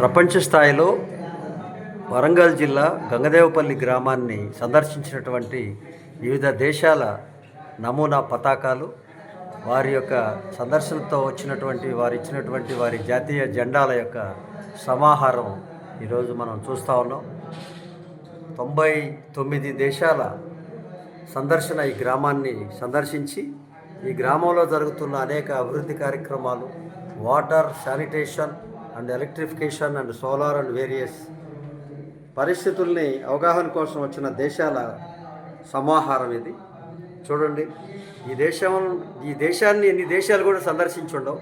ప్రపంచ స్థాయిలో వరంగల్ జిల్లా గంగదేవపల్లి గ్రామాన్ని సందర్శించినటువంటి వివిధ దేశాల నమూనా పతాకాలు, వారి యొక్క సందర్శనతో వచ్చినటువంటి వారు ఇచ్చినటువంటి వారి జాతీయ జెండాల యొక్క సమాహారం ఈరోజు మనం చూస్తూ ఉన్నాం. 99 దేశాల సందర్శన ఈ గ్రామాన్ని సందర్శించి ఈ గ్రామంలో జరుగుతున్న అనేక అభివృద్ధి కార్యక్రమాలు, water, sanitation and electrification and solar and various పరిస్థితుల్ని అవగాహన కోసం వచ్చిన దేశాల సమాహారం ఇది. చూడండి, ఈ దేశాన్ని ఎన్ని దేశాలు కూడా సందర్శించుండవు,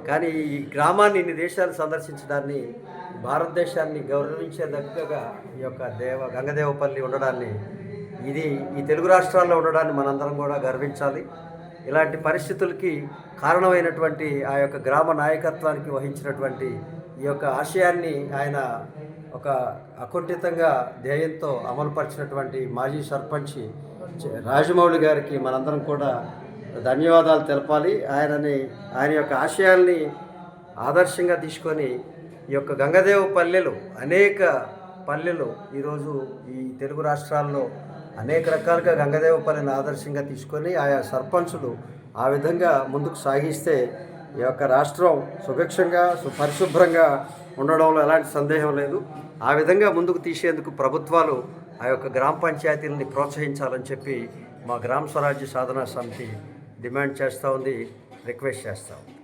కానీ ఈ గ్రామాన్ని ఇన్ని దేశాలు సందర్శించడాన్ని, భారతదేశాన్ని గౌరవించేదగ్గగా ఈ యొక్క గంగదేవపల్లి ఉండడాన్ని, ఈ తెలుగు రాష్ట్రాల్లో ఉండడాన్ని మనందరం కూడా గర్వించాలి. ఇలాంటి పరిస్థితులకి కారణమైనటువంటి ఆ యొక్క గ్రామ నాయకత్వానికి వహించినటువంటి ఈ యొక్క ఆశయాన్ని ఆయన ఒక అకుంఠితంగా ధ్యేయంతో అమలుపరిచినటువంటి మాజీ సర్పంచ్ రాజమౌళి గారికి మనందరం కూడా ధన్యవాదాలు తెలపాలి. ఆయన యొక్క ఆశయాల్ని ఆదర్శంగా తీసుకొని ఈ యొక్క గంగదేవపల్లెలు, అనేక పల్లెలు ఈరోజు ఈ తెలుగు రాష్ట్రాల్లో అనేక రకాలుగా గంగదేవపల్లిని ఆదర్శంగా తీసుకొని ఆయా సర్పంచులు ఆ విధంగా ముందుకు సాగిస్తే ఈ యొక్క రాష్ట్రం సుభిక్షంగా పరిశుభ్రంగా ఉండడంలో ఎలాంటి సందేహం లేదు. ఆ విధంగా ముందుకు తీసేందుకు ప్రభుత్వాలు ఆ యొక్క గ్రామ పంచాయతీలని ప్రోత్సహించాలని చెప్పి మా గ్రామ స్వరాజ్య సాధనా సమితి డిమాండ్ చేస్తూ ఉంది, రిక్వెస్ట్ చేస్తూ ఉంది.